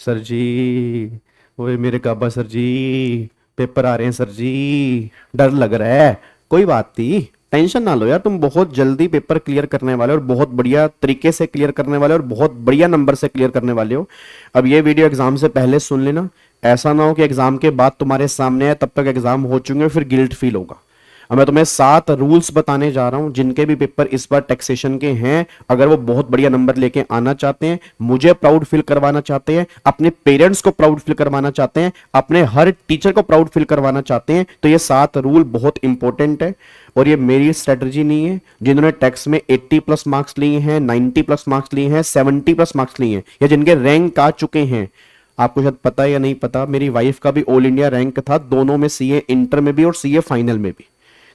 Sir जी, ओए मेरे काबा sir जी, paper आ रहे हैं सर जी, डर लग रहा है। कोई बात नहीं, टेंशन ना लो यार, तुम बहुत जल्दी पेपर क्लियर करने वाले हो और बहुत बढ़िया तरीके से क्लियर करने वाले हो और बहुत बढ़िया नंबर से क्लियर करने वाले हो। अब ये वीडियो एग्जाम से पहले सुन लेना, ऐसा ना हो कि एग्जाम के बाद तुम्हारे सामने है तब तक एग्जाम हो चुके हैं, फिर गिल्ट फील होगा। अब मैं तुम्हें 7 रूल्स बताने जा रहा हूं जिनके भी पेपर इस बार टैक्सेशन के हैं। अगर वो बहुत बढ़िया नंबर लेके आना चाहते हैं, मुझे प्राउड फील करवाना चाहते हैं, अपने पेरेंट्स को प्राउड फील करवाना चाहते हैं, अपने हर टीचर को प्राउड फील करवाना चाहते हैं, तो ये 7 रूल बहुत इंपॉर्टेंट है। और ये मेरी स्ट्रेटजी नहीं है। जिन्होंने टैक्स में 80 प्लस मार्क्स लिए हैं, 90 प्लस मार्क्स लिए हैं, 70 प्लस मार्क्स लिए हैं, या जिनके रैंक आ चुके हैं, आपको शायद पता है या नहीं पता, मेरी वाइफ का भी ऑल इंडिया रैंक था, दोनों में, सीए इंटर में भी और सीए फाइनल में भी।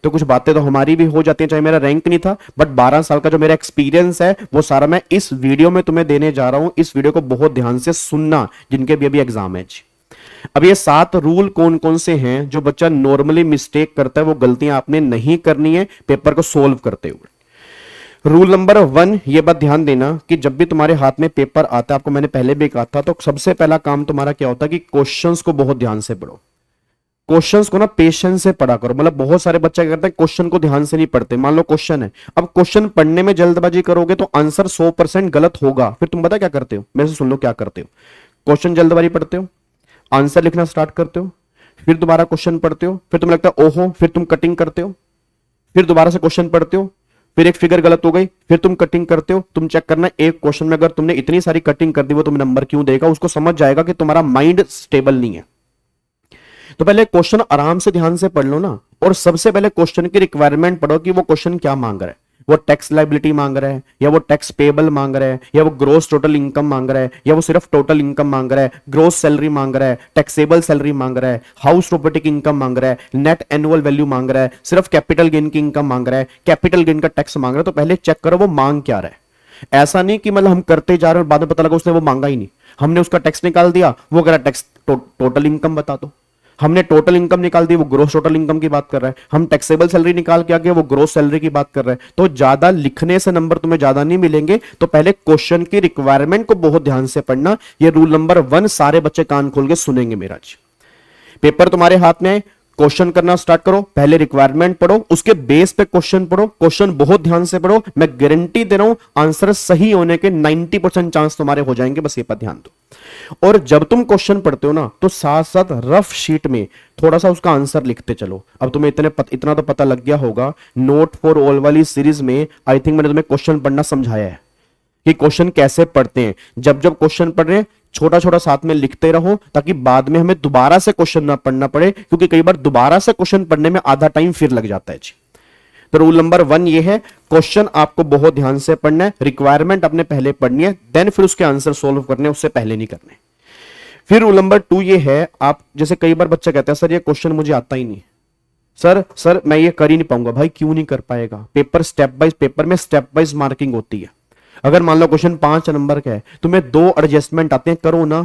तो कुछ बातें तो हमारी भी हो जाती हैं, चाहे मेरा रैंक नहीं था, बट 12 साल का जो मेरा एक्सपीरियंस है वो सारा मैं इस वीडियो में तुम्हें देने जा रहा हूं। इस वीडियो को बहुत ध्यान से सुनना, जिनके भी अभी एग्जाम है जी। अब ये 7 रूल कौन कौन से हैं जो बच्चा नॉर्मली मिस्टेक करता है, वो गलतियां आपने नहीं करनी है पेपर को सोल्व करते हुए। रूल नंबर 1, ये बात ध्यान देना कि जब भी तुम्हारे हाथ में पेपर आता है, आपको मैंने पहले भी कहा था, तो सबसे पहला काम तुम्हारा क्या होता है कि क्वेश्चंस को बहुत ध्यान से पढ़ो। क्वेश्चंस को ना पेशेंस से पढ़ा करो। मतलब बहुत सारे बच्चे क्या करते हैं, क्वेश्चन को ध्यान से नहीं पढ़ते। मान लो क्वेश्चन है, अब क्वेश्चन पढ़ने में जल्दबाजी करोगे तो आंसर 100% गलत होगा। फिर तुम पता क्या करते हो, मेरे से सुन लो क्या करते हो। क्वेश्चन जल्दबाजी पढ़ते हो, आंसर लिखना स्टार्ट करते हो, फिर दोबारा क्वेश्चन पढ़ते हो, फिर तुम्हें लगता है ओहो, फिर तुम कटिंग करते हो, फिर दोबारा से क्वेश्चन पढ़ते हो, फिर एक फिगर गलत हो गई, फिर तुम कटिंग करते हो। तुम चेक करना, एक क्वेश्चन में अगर तुमने इतनी सारी कटिंग कर दी, वो तुम्हें नंबर क्यों देगा, उसको समझ जाएगा कि तुम्हारा माइंड स्टेबल नहीं है। तो पहले क्वेश्चन आराम से ध्यान से पढ़ लो ना, और सबसे पहले क्वेश्चन की रिक्वायरमेंट पढ़ो कि वो क्वेश्चन क्या मांग रहा है। वो टैक्स लायबिलिटी मांग रहा है, या वो टैक्स पेबल मांग रहा है, या वो ग्रोस टोटल इनकम मांग रहा है, या वो सिर्फ टोटल इनकम मांग रहा है, ग्रोस सैलरी मांग रहा है, टैक्सेबल सैलरी मांग रहा है, हाउस प्रॉपर्टी की इनकम मांग रहा है, नेट एनुअल वैल्यू मांग रहा है, सिर्फ कैपिटल गेन की इनकम मांग रहा है, कैपिटल गेन का टैक्स मांग रहा है। तो पहले चेक करो वो मांग क्या रहा है। ऐसा नहीं कि मतलब हम करते जा रहे हैं और बाद में पता लगा उसने वो मांगा ही नहीं, हमने उसका टैक्स निकाल दिया, वो कह रहा टैक्स टोटल इनकम बता दो। हमने टोटल इनकम निकाल दी, वो ग्रोस टोटल इनकम की बात कर रहा है। हम टैक्सेबल सैलरी निकाल के आगे, वो ग्रोस सैलरी की बात कर रहा है। तो ज्यादा लिखने से नंबर तुम्हें ज्यादा नहीं मिलेंगे। तो पहले क्वेश्चन की रिक्वायरमेंट को बहुत ध्यान से पढ़ना। ये रूल नंबर 1 सारे बच्चे कान खोल के सुनेंगे मेरा जी। पेपर तुम्हारे हाथ में है, क्वेश्चन करना स्टार्ट करो। पहले रिक्वायरमेंट पढ़ो, उसके बेस पे क्वेश्चन पढ़ो। क्वेश्चन बहुत ध्यान से पढ़ो, मैं गारंटी दे रहा हूं आंसर सही होने के 90% चांस तुम्हारे हो जाएंगे। बस ये पर ध्यान दो। और जब तुम क्वेश्चन पढ़ते हो ना, तो साथ साथ रफ शीट में थोड़ा सा उसका आंसर लिखते चलो। अब तुम्हें इतना तो पता लग गया होगा, नोट फॉर ऑल वाली सीरीज में आई थिंक मैंने तुम्हें क्वेश्चन पढ़ना समझाया है कि क्वेश्चन कैसे पढ़ते हैं। जब जब क्वेश्चन पढ़ रहे हैं, छोटा छोटा साथ में लिखते रहो, ताकि बाद में हमें दोबारा से क्वेश्चन ना पढ़ना पड़े, क्योंकि कई बार दोबारा से क्वेश्चन पढ़ने में आधा टाइम फिर लग जाता है जी। तो रूल नंबर 1 ये है, क्वेश्चन आपको बहुत ध्यान से पढ़ना है, रिक्वायरमेंट अपने पहले पढ़नी है, देन फिर उसके आंसर सोल्व करने, उससे पहले नहीं करने। फिर रूल नंबर 2 ये है, आप जैसे कई बार बच्चा कहता है सर ये क्वेश्चन मुझे आता ही नहीं, सर मैं ये कर ही नहीं पाऊंगा। भाई क्यों नहीं कर पाएगा, पेपर में स्टेप वाइज मार्किंग होती है। अगर मान लो क्वेश्चन 5 नंबर का है, तुम्हें 2 एडजस्टमेंट आते हैं, करो ना।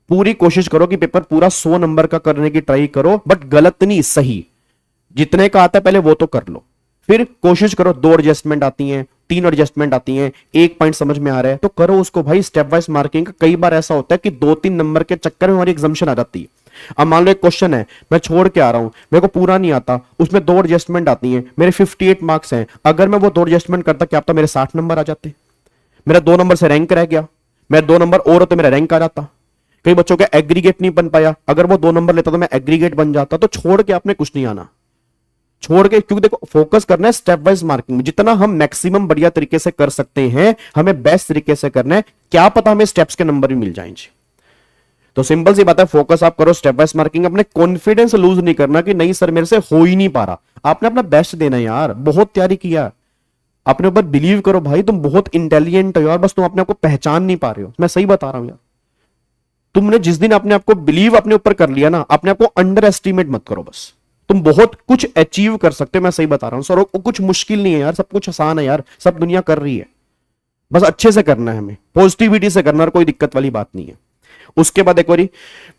पूरी कोशिश करो कि पेपर पूरा 100 नंबर का करने की ट्राई करो, बट गलत नहीं, सही। जितने का आता है पहले वो तो कर लो, फिर कोशिश करो। 2 एडजस्टमेंट आती हैं, 3 एडजस्टमेंट आती हैं, एक पॉइंट समझ में आ रहा है तो करो उसको भाई, स्टेप वाइज मार्किंग। कई बार ऐसा होता है कि 2-3 नंबर के चक्कर में हमारी एग्जाम्शन आ जाती है। अब मान लो एक क्वेश्चन है, मैं छोड़ के आ रहा हूं, मेरे को पूरा नहीं आता, उसमें 2 एडजस्टमेंट आती हैं, मेरे 58 मार्क्स हैं। अगर मैं वो 2 एडजस्टमेंट करता, क्या पता मेरे 60 नंबर आ जाते। मेरा 2 नंबर से रैंक रह गया, मेरा 2 नंबर और होते मेरा रैंक आ जाता। कई बच्चों का एग्रीगेट नहीं बन पाया, अगर वो 2 नंबर लेता तो मैं एग्रीगेट बन जाता। तो छोड़ के आपने कुछ नहीं आना, छोड़ के, क्योंकि देखो फोकस करना है स्टेप वाइज मार्किंग में। जितना हम मैक्सिमम बढ़िया तरीके से कर सकते हैं, हमें बेस्ट तरीके से करना है। क्या पता हमें स्टेप्स के नंबर भी मिल जाएंगे। तो सिंपल सी बात है, फोकस आप करो स्टेप वाइज मार्किंग। अपने कॉन्फिडेंस लूज नहीं करना कि नहीं सर मेरे से हो ही नहीं पा रहा। आपने अपना बेस्ट देना है यार, बहुत तैयारी किया, अपने ऊपर बिलीव करो भाई, तुम बहुत इंटेलिजेंट हो यार, बस तुम अपने आप को पहचान नहीं पा रहे हो। मैं सही बता रहा हूं यार, तुमने जिस दिन अपने आप को बिलीव अपने ऊपर कर लिया ना, अपने आप को अंडर एस्टिमेट मत करो। बस तुम बहुत कुछ अचीव कर सकते हो, मैं सही बता रहा हूं सर। कुछ मुश्किल नहीं है यार, सब कुछ आसान है यार, सब दुनिया कर रही है। बस अच्छे से करना है, हमें पॉजिटिविटी से करना, और कोई दिक्कत वाली बात नहीं है। उसके बाद एक बारी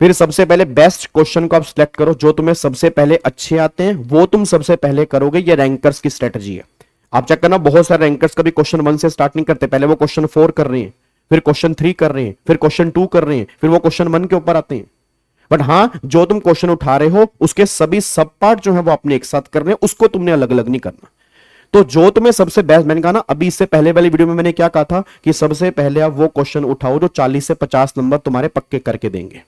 फिर सबसे पहले बेस्ट क्वेश्चन को आप सिलेक्ट करो, जो तुम्हें सबसे पहले अच्छे आते हैं वो तुम सबसे पहले करोगे। ये रैंकर्स की स्ट्रेटजी है। आप चेक करना, बहुत सारे रैंकर्स कभी क्वेश्चन 1 से स्टार्ट नहीं करते, पहले वो क्वेश्चन 4 कर रहे हैं, फिर क्वेश्चन 3 कर रहे हैं, फिर क्वेश्चन 2 कर रहे हैं, फिर वो क्वेश्चन 1 के ऊपर आते हैं। बट हाँ, जो तुम क्वेश्चन उठा रहे हो उसके सभी सब पार्ट जो है वो आपने एक साथ करने हैं, उसको तुमने अलग अलग नहीं करना। तो जो तुम्हें सबसे बेस्ट, मैंने कहा ना अभी इससे पहले वाली वीडियो में मैंने क्या कहा था कि सबसे पहले आप वो क्वेश्चन उठाओ जो 40 से 50 नंबर तुम्हारे पक्के करके देंगे।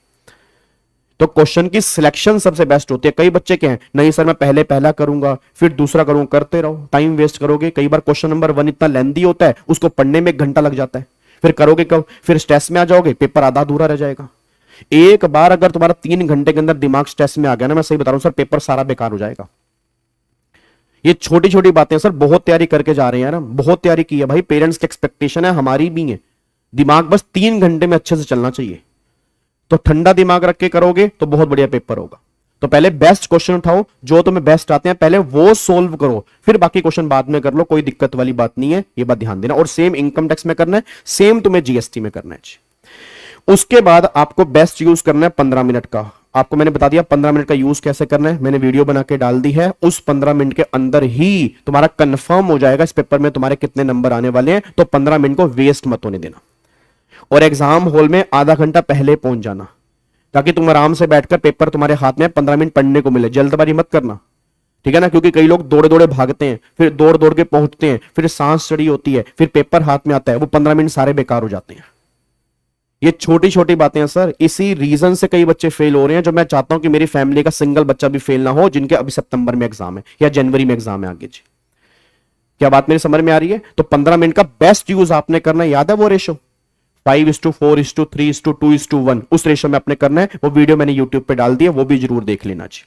तो क्वेश्चन की सिलेक्शन सबसे बेस्ट होती है। कई बच्चे क्या हैं, नहीं सर मैं पहले पहला करूंगा फिर दूसरा करूंगा, करते रहो, टाइम वेस्ट करोगे। कई बार क्वेश्चन नंबर 1 इतना लेंदी होता है, उसको पढ़ने में 1 घंटा लग जाता है, फिर करोगे कब, फिर स्ट्रेस में आ जाओगे, पेपर आधा अधूरा रह जाएगा। एक बार अगर तुम्हारा 3 घंटे के अंदर दिमाग स्ट्रेस में आ गया ना, मैं सही बता रहा हूं सर, पेपर सारा बेकार हो जाएगा। ये छोटी छोटी बातें सर, बहुत तैयारी करके जा रहे हैं यार हम, बहुत तैयारी की है भाई, पेरेंट्स की एक्सपेक्टेशन है, हमारी भी है। दिमाग बस 3 घंटे में अच्छे से चलना चाहिए, तो ठंडा दिमाग रख के करोगे तो बहुत बढ़िया पेपर होगा। तो पहले बेस्ट क्वेश्चन उठाओ, जो तुम्हें बेस्ट आते हैं पहले वो सोल्व करो, फिर बाकी क्वेश्चन बाद में कर लो, कोई दिक्कत वाली बात नहीं है, ये बात ध्यान देना। और सेम इनकम टैक्स में करना है, सेम तुम्हें जीएसटी में करना है। उसके बाद आपको बेस्ट यूज करना है 15 मिनट का। आपको मैंने बता दिया 15 मिनट का यूज कैसे करना है, मैंने वीडियो बना के डाल दी है। उस 15 मिनट के अंदर ही तुम्हारा कंफर्म हो जाएगा इस पेपर में तुम्हारे कितने नंबर आने वाले हैं। तो 15 मिनट को वेस्ट मत होने देना, और एग्जाम हॉल में आधा घंटा पहले पहुंच जाना, ताकि तुम आराम से बैठकर पेपर तुम्हारे हाथ में 15 मिनट पढ़ने को मिले। जल्दबाजी मत करना, ठीक है ना, क्योंकि कई लोग दौड़े दौड़े भागते हैं, फिर दौड़ दौड़ के पहुंचते हैं, फिर सांस चढ़ी होती है, फिर पेपर हाथ में आता है, वो 15 मिनट सारे बेकार हो जाते हैं। ये छोटी छोटी बातें हैं सर, इसी रीजन से कई बच्चे फेल हो रहे हैं, जो मैं चाहता हूं कि मेरी फैमिली का सिंगल बच्चा भी फेल ना हो, जिनके अभी सितंबर में एग्जाम है या जनवरी में एग्जाम है आगे जी। क्या बात मेरी समझ में आ रही है? तो 15 मिनट का बेस्ट यूज आपने करना है, याद है वो रेशो 5:4:3:2:1, उस रेशो में आपने करना है। वो वीडियो मैंने यूट्यूब पे डाल दी है, वो भी जरूर देख लेना जी।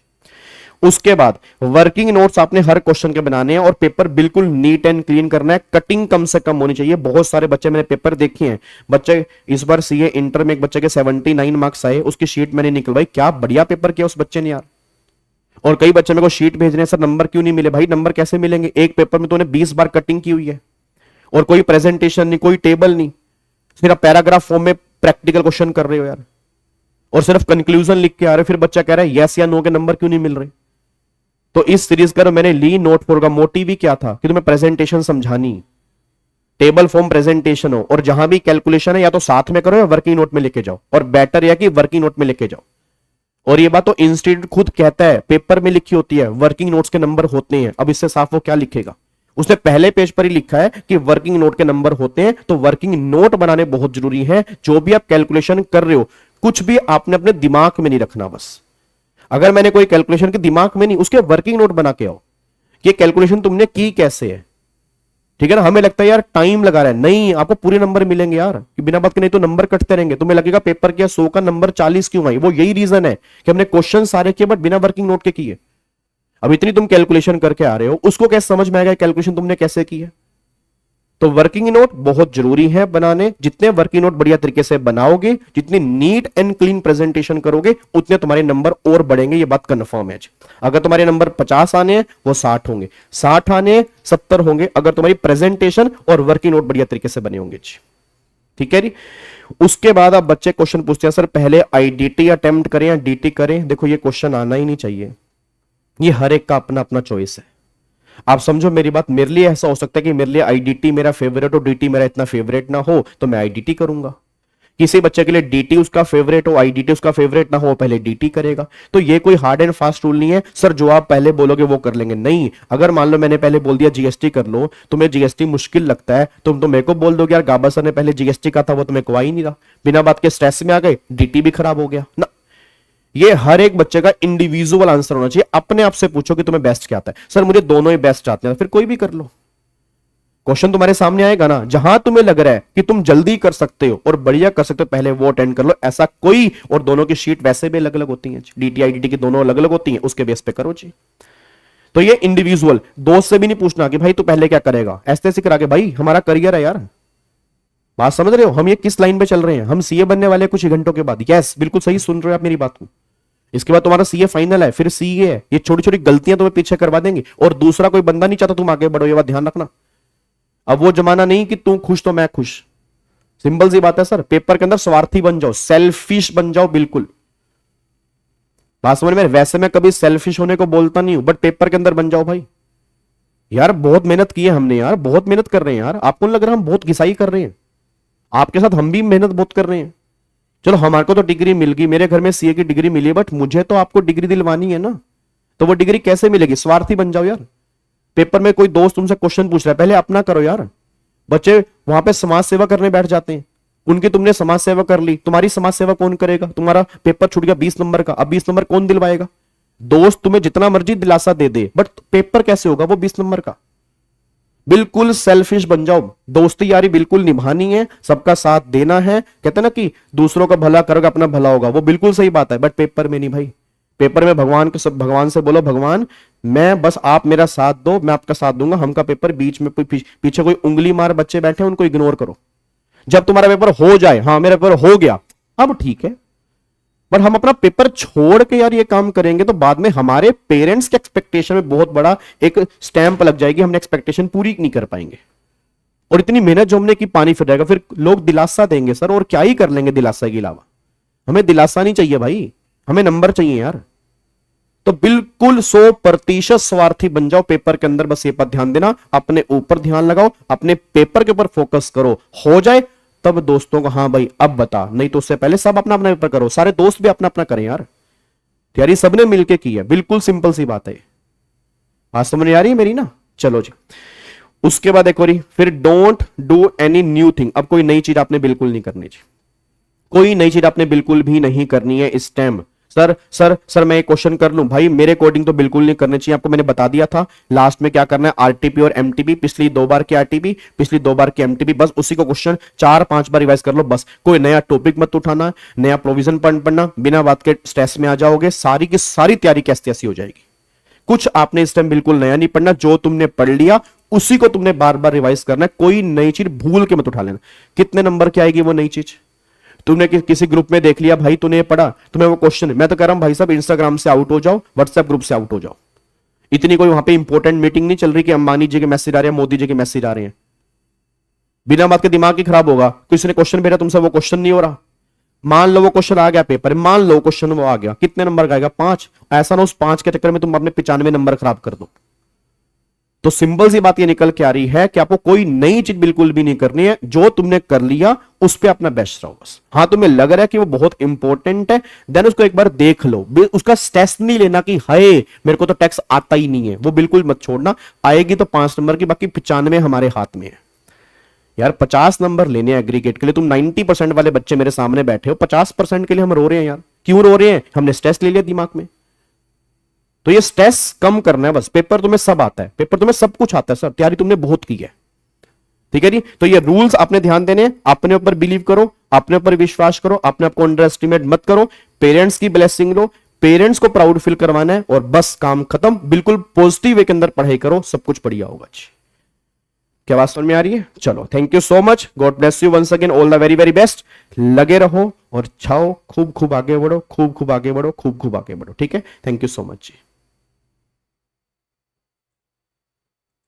उसके बाद वर्किंग नोट्स आपने हर क्वेश्चन के बनाने हैं, और पेपर बिल्कुल नीट एंड क्लीन करना है, कटिंग कम से कम होनी चाहिए। बहुत सारे बच्चे मैंने पेपर देखे हैं, बच्चे इस बार सीए इंटर में एक बच्चे के 79 मार्क्स आए, उसकी शीट मैंने निकलवाई, क्या बढ़िया पेपर किया उस बच्चे ने यार। और कई बच्चे मेरे को शीट भेज रहे हैं, सर नंबर क्यों नहीं मिले? भाई नंबर कैसे मिलेंगे, एक पेपर में तूने 20 बार कटिंग की हुई है, और कोई प्रेजेंटेशन नहीं, कोई टेबल नहीं, सिर्फ पैराग्राफ फॉर्म में प्रैक्टिकल क्वेश्चन कर रहे हो यार, और सिर्फ कंक्लूजन लिख के आ रहे, फिर बच्चा कह रहा है यस या नो के नंबर क्यों नहीं मिल रहे। तो इस सीरीज का मैंने ली नोट फोर का मोटिव ही क्या था कि तुम्हें प्रेजेंटेशन समझानी, टेबल फॉर्म प्रेजेंटेशन हो, और जहां भी कैलकुलेशन है या तो साथ में करो या वर्किंग नोट में लेके जाओ, और बेटर या कि वर्किंग नोट में लेके जाओ। और ये बात तो इंस्टीट्यूट खुद कहता है, पेपर में लिखी होती है वर्किंग नोट्स के नंबर होते हैं। अब इससे साफ वो क्या लिखेगा, उसने पहले पेज पर ही लिखा है कि वर्किंग नोट के नंबर होते हैं। तो वर्किंग नोट बनाने बहुत जरूरी है। जो भी आप कैलकुलेशन कर रहे हो, कुछ भी आपने अपने दिमाग में नहीं रखना। बस अगर मैंने कोई कैलकुलेशन के दिमाग में नहीं, उसके वर्किंग नोट बना के आओ, ये कैलकुलेशन तुमने की कैसे है, ठीक है ना। हमें लगता है यार टाइम लगा रहा है, नहीं, आपको पूरे नंबर मिलेंगे यार, कि बिना बात के नहीं तो नंबर कटते रहेंगे। तुम्हें लगेगा पेपर किया 100 का नंबर 40 क्यों आई, वो यही रीजन है कि हमने क्वेश्चन सारे किए बट बिना वर्किंग नोट के किए। अब इतनी तुम कैलकुलेशन करके आ रहे हो, उसको कैसे समझ में आएगा कैलकुलेशन तुमने कैसे की है। तो वर्किंग नोट बहुत जरूरी है बनाने। जितने वर्किंग नोट बढ़िया तरीके से बनाओगे, जितनी नीट एंड क्लीन प्रेजेंटेशन करोगे, उतने तुम्हारे नंबर और बढ़ेंगे, ये बात कंफर्म है। अगर तुम्हारे नंबर 50 आने हैं वो 60 होंगे, 60 आने 70 होंगे, अगर तुम्हारी प्रेजेंटेशन और वर्किंग नोट बढ़िया तरीके से बने होंगे जी, ठीक है जी। उसके बाद आप बच्चे क्वेश्चन पूछते हैं, सर पहले आईडीटी अटेम्प्ट करें या डीटी करें। देखो ये क्वेश्चन आना ही नहीं चाहिए, ये हर एक का अपना अपना चॉइस है। आप समझो मेरी बात, मेरे लिए ऐसा हो सकता है कि मेरे लिए आईडीटी मेरा फेवरेट हो, डीटी मेरा इतना फेवरेट ना हो, तो मैं आईडीटी करूंगा। किसी बच्चे के लिए डीटी उसका फेवरेट हो, आईडीटी उसका फेवरेट ना हो, पहले डीटी करेगा। तो ये कोई हार्ड एंड फास्ट रूल नहीं है सर जो आप पहले बोलोगे वो कर लेंगे, नहीं। अगर मान लो मैंने पहले बोल दिया जीएसटी कर लो, तुम्हें जीएसटी मुश्किल लगता है, तुम तो मेरे को बोल दोगे यार गाबा सर ने पहले जीएसटी का था, वो तुम्हें को ही नहीं रहा, बिना बात के स्ट्रेस में आ गए, डीटी भी खराब हो गया ना। ये हर एक बच्चे का इंडिविजुअल आंसर होना चाहिए। अपने आप से पूछो कि तुम्हें बेस्ट क्या आता है। सर मुझे दोनों ही बेस्ट आते हैं, फिर कोई भी कर लो। क्वेश्चन तुम्हारे सामने आएगा ना, जहां तुम्हें लग रहा है कि तुम जल्दी कर सकते हो और बढ़िया कर सकते हो, पहले वो अटेंड कर लो। ऐसा कोई, और दोनों की शीट वैसे भी अलग अलग होती हैं, डीटी आईडीटी की दोनों अलग अलग होती हैं, उसके बेस पे करो जी। तो ये इंडिविजुअल, दोस्त से भी नहीं पूछना कि भाई तू पहले क्या करेगा, ऐसे ऐसे करा के, भाई हमारा करियर है यार। बात समझ रहे हो, हम ये किस लाइन पे चल रहे हैं, हम सीए बनने वाले कुछ ही घंटों के बाद। यस बिल्कुल सही सुन रहे हो आप मेरी बात को। इसके बाद तुम्हारा सीए फाइनल है, फिर सीए है। ये छोटी छोटी गलतियां तुम्हें पीछे करवा देंगे, और दूसरा कोई बंदा नहीं चाहता तुम आगे बढ़ो, ये बात ध्यान रखना। अब वो जमाना नहीं कि तू खुश तो मैं खुश, सिंपल सी बात है सर। पेपर के अंदर स्वार्थी बन जाओ, सेल्फिश बन जाओ, बिल्कुल बात समझ में। वैसे मैं कभी सेल्फिश होने को बोलता नहीं हूं, बट पेपर के अंदर बन जाओ भाई। यार बहुत मेहनत की है हमने यार, बहुत मेहनत कर रहे हैं यार। आपको लग रहा है हम बहुत घिसाई कर रहे हैं? आपके साथ हम भी मेहनत बहुत कर रहे हैं। चलो हमारे को तो डिग्री मिल गई, मेरे घर में सीए की डिग्री मिली है, बट मुझे तो आपको डिग्री दिलवानी है ना। तो वो डिग्री कैसे मिलेगी? स्वार्थी बन जाओ यार। पेपर में कोई दोस्त तुमसे क्वेश्चन पूछ रहा है, पहले अपना करो यार। बच्चे वहां पे समाज सेवा करने बैठ जाते हैं, उनकी तुमने समाज सेवा कर ली, तुम्हारी समाज सेवा कौन करेगा? तुम्हारा पेपर छूट गया 20 नंबर का, अब 20 नंबर कौन दिलवाएगा? दोस्त तुम्हें जितना मर्जी दिलासा दे दे, बट पेपर कैसे होगा वो 20 नंबर का? बिल्कुल सेल्फिश बन जाओ, दोस्ती यारी बिल्कुल निभानी है, सबका साथ देना है। कहते हैं ना कि दूसरों का भला करोगे अपना भला होगा, वो बिल्कुल सही बात है, बट पेपर में नहीं भाई। पेपर में भगवान के सब, भगवान से बोलो भगवान मैं बस आप मेरा साथ दो, मैं आपका साथ दूंगा, हमका पेपर बीच में कोई पीछे कोई उंगली मार बच्चे बैठे हैं उनको इग्नोर करो। जब तुम्हारा पेपर हो जाए, हाँ मेरा पेपर हो गया, अब ठीक है। बट हम अपना पेपर छोड़ के यार ये काम करेंगे तो बाद में हमारे पेरेंट्स के एक्सपेक्टेशन में बहुत बड़ा एक स्टैंप लग जाएगी, हमने एक्सपेक्टेशन पूरी नहीं कर पाएंगे, और इतनी मेहनत जो हमने की पानी फिर जाएगा। फिर लोग दिलासा देंगे सर, और क्या ही कर लेंगे दिलासा के अलावा? हमें दिलासा नहीं चाहिए भाई, हमें नंबर चाहिए यार। तो बिल्कुल 100% स्वार्थी बन जाओ पेपर के अंदर। बस ये पर ध्यान देना, अपने ऊपर ध्यान लगाओ, अपने पेपर के ऊपर फोकस करो। हो जाए तब दोस्तों को हाँ भाई अब बता, नहीं तो उससे पहले सब अपना अपना पेपर करो, सारे दोस्त भी अपना अपना करें यार। तैयारी सबने मिलके की है, बिल्कुल सिंपल सी बात है। आज समझ आ रही है मेरी ना? चलो जी, उसके बाद एक और फिर don't do any new thing. अब कोई नई चीज आपने बिल्कुल नहीं करनी जी, कोई नई चीज आपने बिल्कुल भी नहीं करनी है इस टाइम। सर मैं एक क्वेश्चन कर लूं भाई, मेरे कोडिंग तो बिल्कुल नहीं करनी चाहिए। आपको मैंने बता दिया था लास्ट में क्या करना है, आरटीपी और एमटीपी, पिछली 2 बार की आरटीपी, पिछली 2 बार की एमटीपी, बस उसी को क्वेश्चन 4-5 बार रिवाइज कर लो बस। कोई नया टॉपिक मत उठाना, नया प्रोविजन पढ़ना, बिना बात के स्ट्रेस में आ जाओगे, सारी की सारी तैयारी कैसी ऐसी हो जाएगी। कुछ आपने इस टाइम बिल्कुल नया नहीं पढ़ना, जो तुमने पढ़ लिया उसी को तुमने बार बार रिवाइज करना है, कोई नई चीज भूल के मत उठा लेना। कितने नंबर की आएगी वो नई चीज? तुमने किसी ग्रुप में देख लिया भाई, तूने ये पढ़ा, तुम्हें वो क्वेश्चन, मैं तो कह रहा हूं भाई साहब इंस्टाग्राम से आउट हो जाओ, व्हाट्सएप ग्रुप से आउट हो जाओ। इतनी कोई वहां पे इंपॉर्टेंट मीटिंग नहीं चल रही कि अंबानी जी के मैसेज आ रहे हैं, मोदी जी के मैसेज आ रहे हैं। बिना बात के दिमाग ही खराब होगा। किसी ने क्वेश्चन भेजा तुमसे, वो क्वेश्चन नहीं हो रहा, मान लो वो क्वेश्चन आ गया पेपर, मान लो क्वेश्चन वो आ गया, कितने नंबर का आएगा? 5। ऐसा ना उस 5 के चक्कर में तुम अपने 95 नंबर खराब कर दो। तो सिंपल सी बात ये निकल के आ रही है कि आपको कोई नई चीज बिल्कुल भी नहीं करनी है, जो तुमने कर लिया उस पर अपना बेस्ट रहो बस। हाँ तुम्हें लग रहा है कि वो बहुत इंपॉर्टेंट है, देन उसको एक बार देख लो, उसका स्ट्रेस नहीं लेना कि हाय मेरे को तो टैक्स आता ही नहीं है, वो बिल्कुल मत छोड़ना। आएगी तो 5 नंबर की, बाकी 95 हमारे हाथ में है यार। 50 नंबर लेने एग्रीगेट के लिए, तुम 90% वाले बच्चे मेरे सामने बैठे हो, 50% के लिए हम रो रहे हैं यार। क्यों रो रहे हैं? हमने स्ट्रेस ले लिया दिमाग में। तो ये स्ट्रेस कम करना है बस। पेपर तुम्हें सब आता है, पेपर तुम्हें सब कुछ आता है सर, तैयारी तुमने बहुत की है, ठीक है जी। तो ये रूल्स आपने ध्यान देने, अपने ऊपर बिलीव करो, अपने ऊपर विश्वास करो, अपने आप को अंडर एस्टिमेट मत करो, पेरेंट्स की ब्लेसिंग लो, पेरेंट्स को प्राउड फील करवाना है, और बस काम खत्म। बिल्कुल पॉजिटिव वे के अंदर पढ़ाई करो, सब कुछ बढ़िया होगा जी। क्या बात समझ में आ रही है? चलो thank you so much, God bless you once again, all the very very best. लगे रहो और छाओ, खूब खूब आगे बढ़ो, खूब खूब आगे बढ़ो, खूब खूब आगे बढ़ो, ठीक है। Thank you so much ji.